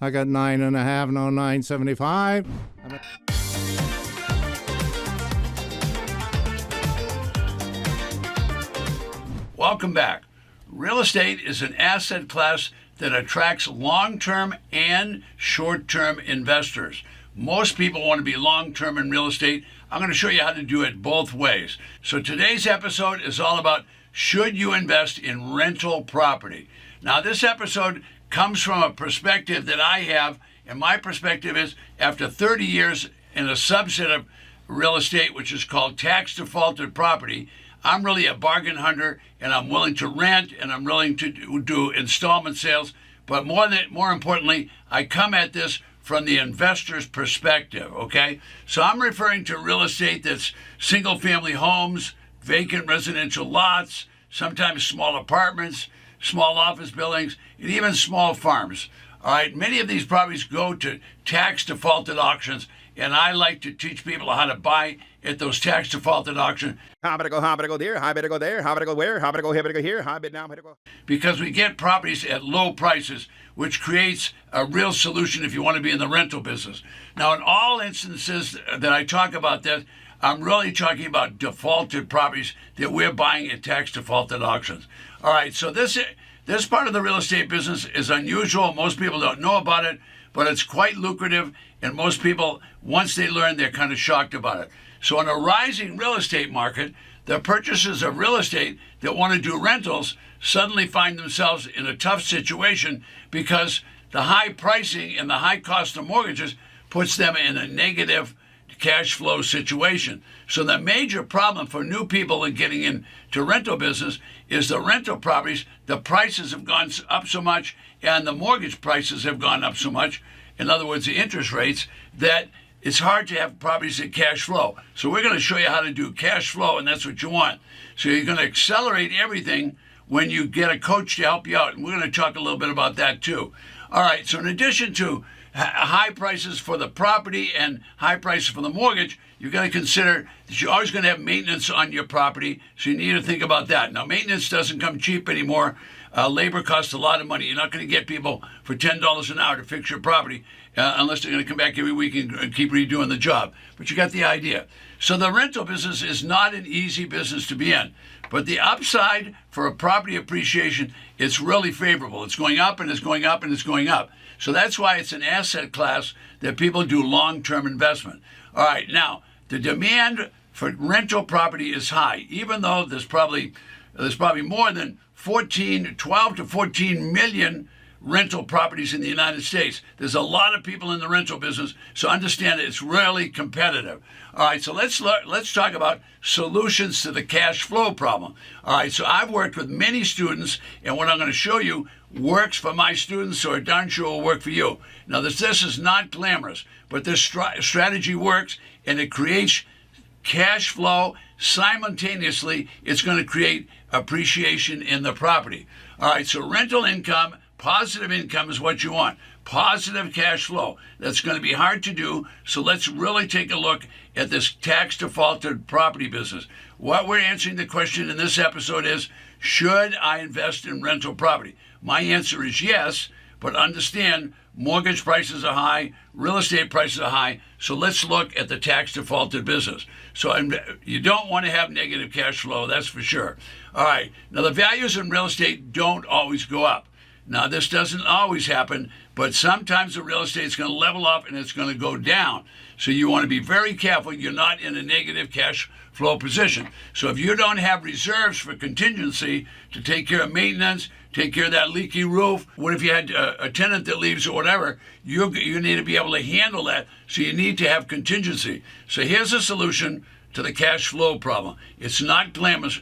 I got 9.5, no 9.75. Welcome back. Real estate is an asset class that attracts long-term and short-term investors. Most people want to be long-term in real estate. I'm going to show you how to do it both ways. So today's episode is all about, should you invest in rental property? Now, this episode comes from a perspective that I have, and my perspective is, after 30 years in a subset of real estate, which is called tax defaulted property, I'm really a bargain hunter, and I'm willing to rent, and I'm willing to do installment sales. But more importantly, I come at this from the investor's perspective, okay? So I'm referring to real estate that's single-family homes, vacant residential lots, sometimes small apartments, small office buildings, and even small farms. All right, many of these properties go to tax defaulted auctions, and I like to teach people how to buy at those tax defaulted auctions. How better go there? How better go there? How better go where? How better go here? Better go here? How better now? Better go. Because we get properties at low prices, which creates a real solution if you want to be in the rental business. Now, in all instances that I talk about this, I'm really talking about defaulted properties that we're buying at tax defaulted auctions. All right, so this part of the real estate business is unusual. Most people don't know about it, but it's quite lucrative, and most people, once they learn, they're kind of shocked about it. So in a rising real estate market, the purchasers of real estate that want to do rentals suddenly find themselves in a tough situation because the high pricing and the high cost of mortgages puts them in a negative cash flow situation. So the major problem for new people in getting into rental business is the rental properties, the prices have gone up so much and the mortgage prices have gone up so much, in other words, the interest rates, that it's hard to have properties that cash flow. So we're going to show you how to do cash flow, and that's what you want. So you're going to accelerate everything when you get a coach to help you out, and we're going to talk a little bit about that too. All right, so in addition to high prices for the property and high prices for the mortgage, you're going to consider that you're always going to have maintenance on your property, so you need to think about that. Now, maintenance doesn't come cheap anymore. Labor costs a lot of money. You're not going to get people for $10 an hour to fix your property unless they're going to come back every week and keep redoing the job. But you got the idea. So the rental business is not an easy business to be in. But the upside for a property appreciation is really favorable. It's going up and it's going up and it's going up. So that's why it's an asset class that people do long-term investment. All right, now, the demand for rental property is high, even though there's probably more than 12 to 14 million rental properties in the United States. There's a lot of people in the rental business, so understand it's really competitive. All right, so let's talk about solutions to the cash flow problem. All right, so I've worked with many students, and what I'm going to show you works for my students, so it darn sure will work for you. Now, this is not glamorous, but this strategy works, and it creates cash flow. Simultaneously, it's going to create appreciation in the property. All right, so rental income, positive income is what you want. Positive cash flow. That's going to be hard to do, so let's really take a look at this tax defaulted property business. What we're answering the question in this episode is, should I invest in rental property? My answer is yes, but understand mortgage prices are high, real estate prices are high, so let's look at the tax defaulted business. So you don't want to have negative cash flow, that's for sure. All right, now the values in real estate don't always go up. Now, this doesn't always happen, but sometimes the real estate is going to level up and it's going to go down. So you want to be very careful you're not in a negative cash flow position. So if you don't have reserves for contingency to take care of maintenance, take care of that leaky roof, what if you had a tenant that leaves or whatever, you need to be able to handle that, so you need to have contingency. So here's a solution to the cash flow problem. It's not glamorous,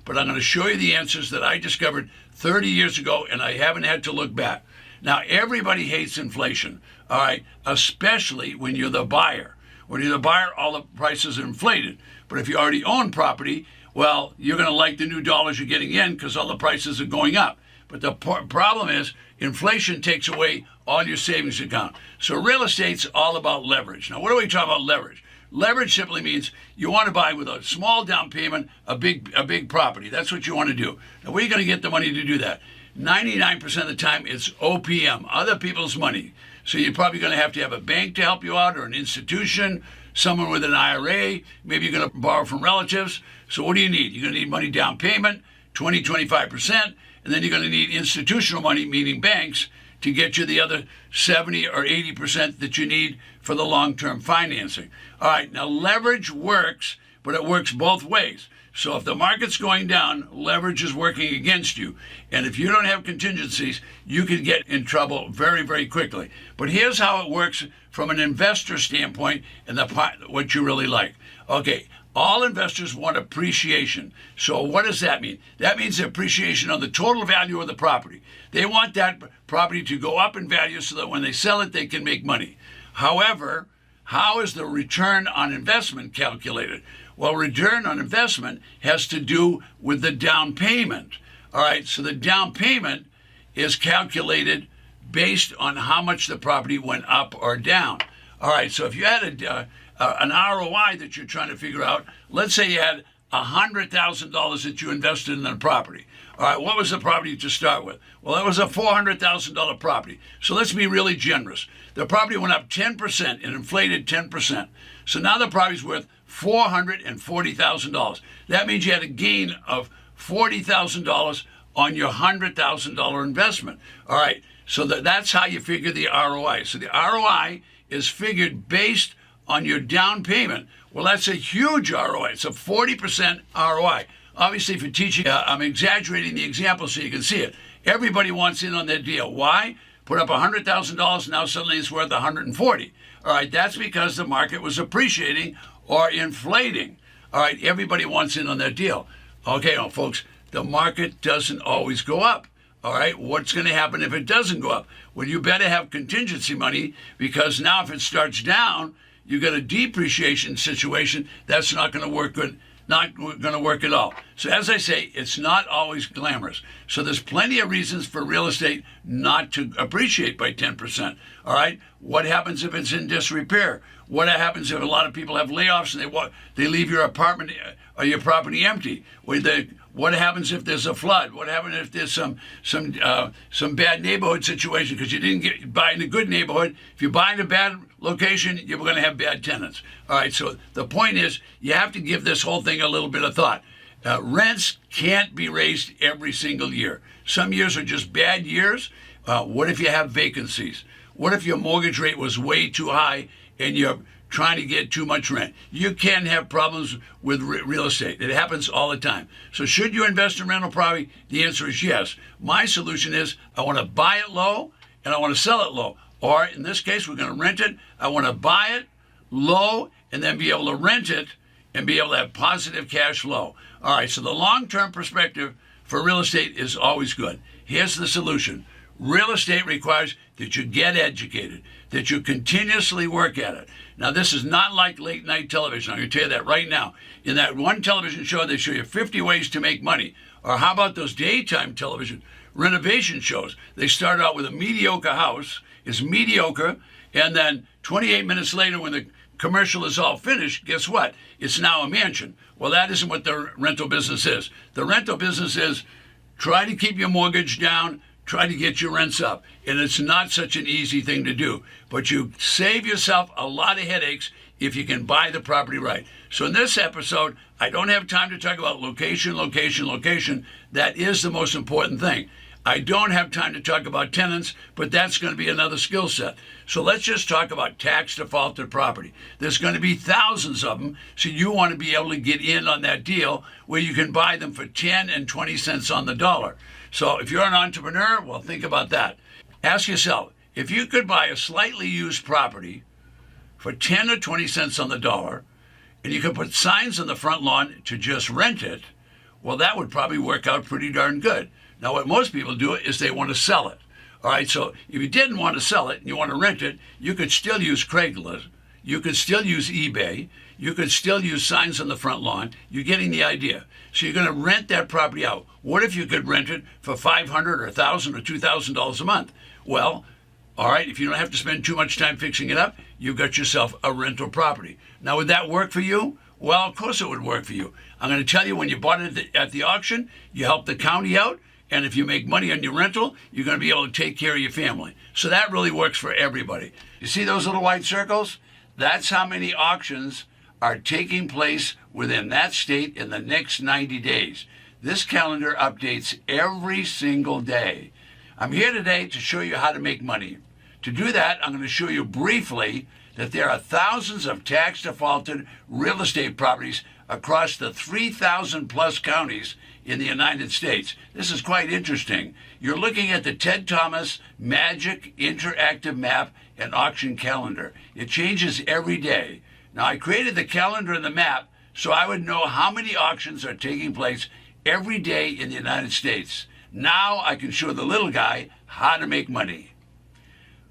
but I'm going to show you the answers that I discovered 30 years ago, and I haven't had to look back. Now, everybody hates inflation, all right, especially when you're the buyer. When you're the buyer, all the prices are inflated. But if you already own property, well, you're going to like the new dollars you're getting in because all the prices are going up. But the problem is inflation takes away all your savings account. So real estate's all about leverage. Now, what are we talking about leverage? Leverage simply means you want to buy with a small down payment a big property. That's what you want to do. Now, where are you going to get the money to do that? 99% of the time it's OPM, other people's money. So you're probably going to have a bank to help you out, or an institution, someone with an IRA. Maybe you're going to borrow from relatives. So what do you need? You're going to need money down payment, 25%, and then you're going to need institutional money, meaning banks, to get you the other 70 or 80% that you need for the long-term financing. All right, now leverage works, but it works both ways. So if the market's going down, leverage is working against you. And if you don't have contingencies, you can get in trouble very, very quickly. But here's how it works from an investor standpoint and what you really like. Okay, all investors want appreciation. So what does that mean? That means appreciation on the total value of the property. They want that property to go up in value so that when they sell it, they can make money. However, how is the return on investment calculated? Well, return on investment has to do with the down payment. All right, so the down payment is calculated based on how much the property went up or down. All right, so if you had an ROI that you're trying to figure out, let's say you had $100,000 that you invested in the property. All right, what was the property to start with? Well, it was a $400,000 property. So let's be really generous. The property went up 10% and inflated 10%. So now the property's worth $440,000. That means you had a gain of $40,000 on your $100,000 investment. All right, so that's how you figure the ROI. So the ROI is figured based on your down payment. Well, that's a huge ROI. It's a 40% ROI. Obviously, if you're teaching, I'm exaggerating the example so you can see it. Everybody wants in on that deal. Why? Put up $100,000, now suddenly it's worth $140,000. All right, that's because the market was appreciating or inflating. All right, everybody wants in on that deal. Okay, well, folks, the market doesn't always go up. All right, what's going to happen if it doesn't go up? Well, you better have contingency money, because now if it starts down, you get a depreciation situation. That's not going to work good, not going to work at all. So as I say, it's not always glamorous. So there's plenty of reasons for real estate not to appreciate by 10%. All right, what happens if it's in disrepair? What happens if a lot of people have layoffs and they leave your apartment or your property empty? What happens if there's a flood? What happens if there's some bad neighborhood situation because you didn't buy in a good neighborhood? If you buy in a bad location, you're going to have bad tenants. All right, so the point is you have to give this whole thing a little bit of thought. Rents can't be raised every single year. Some years are just bad years. What if you have vacancies? What if your mortgage rate was way too high and you're trying to get too much rent? You can have problems with real estate. It happens all the time. So should you invest in rental property? The answer is yes. My solution is I want to buy it low and I want to sell it low. Or in this case, we're going to rent it. I want to buy it low and then be able to rent it and be able to have positive cash flow. All right, so the long-term perspective for real estate is always good. Here's the solution. Real estate requires that you get educated, that you continuously work at it. Now, this is not like late night television. I'm going to tell you that right now. In that one television show, they show you 50 ways to make money. Or how about those daytime television renovation shows? They start out with a mediocre house, it's mediocre, and then 28 minutes later when the commercial is all finished, guess what? It's now a mansion. Well, that isn't what the rental business is. The rental business is try to keep your mortgage down, try to get your rents up. And it's not such an easy thing to do. But you save yourself a lot of headaches if you can buy the property right. So in this episode, I don't have time to talk about location, location, location. That is the most important thing. I don't have time to talk about tenants, but that's going to be another skill set. So let's just talk about tax defaulted property. There's going to be thousands of them, so you want to be able to get in on that deal where you can buy them for 10 and 20 cents on the dollar. So if you're an entrepreneur, well, think about that. Ask yourself, if you could buy a slightly used property for 10 or 20 cents on the dollar, and you could put signs on the front lawn to just rent it, well, that would probably work out pretty darn good. Now, what most people do is they want to sell it. All right, so if you didn't want to sell it and you want to rent it, you could still use Craigslist. You could still use eBay. You could still use signs on the front lawn. You're getting the idea. So you're going to rent that property out. What if you could rent it for $500 or $1,000 or $2,000 a month? Well, all right, if you don't have to spend too much time fixing it up, you've got yourself a rental property. Now, would that work for you? Well, of course it would work for you. I'm going to tell you, when you bought it at the auction, you helped the county out, And if you make money on your rental, you're going to be able to take care of your family. So that really works for everybody. You see those little white circles? That's how many auctions are taking place within that state in the next 90 days. This calendar updates every single day. I'm here today to show you how to make money. To do that, I'm going to show you briefly that there are thousands of tax defaulted real estate properties across the 3,000 plus counties in the United States. This is quite interesting. You're looking at the Ted Thomas Magic Interactive Map and Auction Calendar. It changes every day. Now, I created the calendar and the map so I would know how many auctions are taking place every day in the United States. Now I can show the little guy how to make money.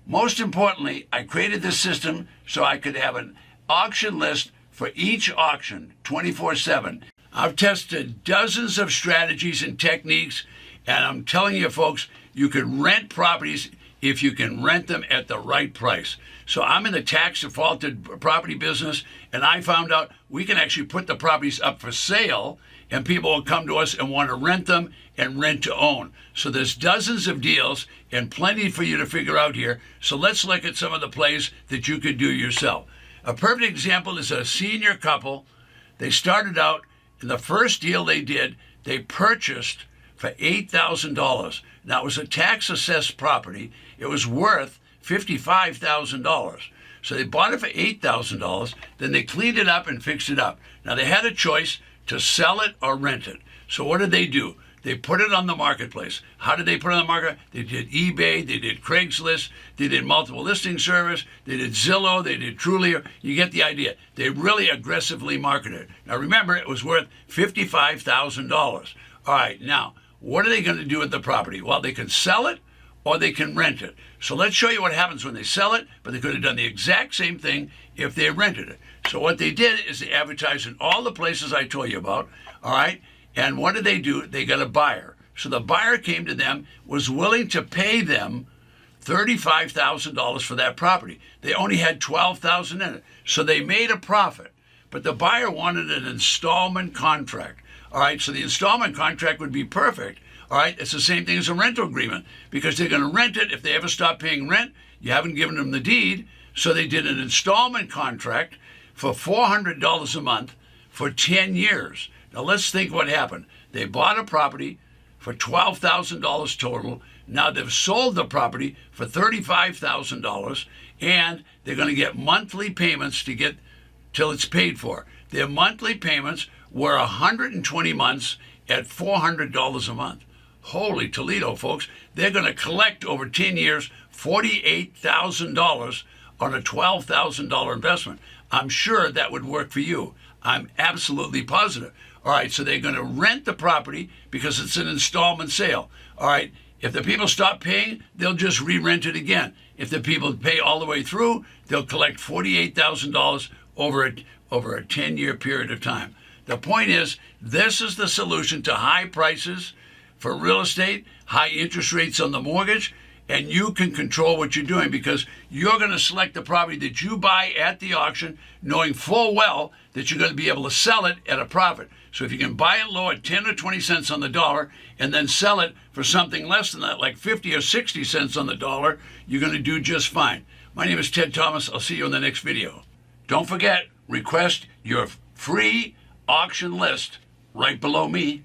Most importantly, I created this system so I could have an auction list for each auction 24/7. I've tested dozens of strategies and techniques, and I'm telling you folks, you can rent properties if you can rent them at the right price. So I'm in the tax defaulted property business, and I found out we can actually put the properties up for sale, and people will come to us and want to rent them and rent to own. So there's dozens of deals and plenty for you to figure out here. So let's look at some of the plays that you could do yourself. A perfect example is a senior couple. They started out, in the first deal they did, they purchased for $8,000. Now, it was a tax-assessed property. It was worth $55,000. So they bought it for $8,000. Then they cleaned it up and fixed it up. Now, they had a choice to sell it or rent it. So what did they do? They put it on the marketplace. How did they put it on the market? They did eBay, they did Craigslist, they did multiple listing service, they did Zillow, they did Trulia. You get the idea. They really aggressively marketed it. Now remember, it was worth $55,000. All right, now, what are they going to do with the property? Well, they can sell it or they can rent it. So let's show you what happens when they sell it, but they could have done the exact same thing if they rented it. So what they did is they advertised in all the places I told you about, all right? And what did they do? They got a buyer. So the buyer came to them, was willing to pay them $35,000 for that property. They only had $12,000 in it. So they made a profit. But the buyer wanted an installment contract. All right, so the installment contract would be perfect. All right, it's the same thing as a rental agreement because they're going to rent it. If they ever stop paying rent, you haven't given them the deed. So they did an installment contract for $400 a month for 10 years. Now let's think what happened. They bought a property for $12,000 total. Now they've sold the property for $35,000, and they're going to get monthly payments to get till it's paid for. Their monthly payments were 120 months at $400 a month. Holy Toledo, folks. They're going to collect over 10 years $48,000 on a $12,000 investment. I'm sure that would work for you. I'm absolutely positive. All right, so they're going to rent the property because it's an installment sale. All right, if the people stop paying, they'll just re-rent it again. If the people pay all the way through, they'll collect $48,000 over a 10-year period of time. The point is, this is the solution to high prices for real estate, high interest rates on the mortgage, and you can control what you're doing because you're going to select the property that you buy at the auction, knowing full well that you're going to be able to sell it at a profit. So if you can buy it low at 10 or 20 cents on the dollar and then sell it for something less than that, like 50 or 60 cents on the dollar, you're going to do just fine. My name is Ted Thomas. I'll see you in the next video. Don't forget, request your free auction list right below me.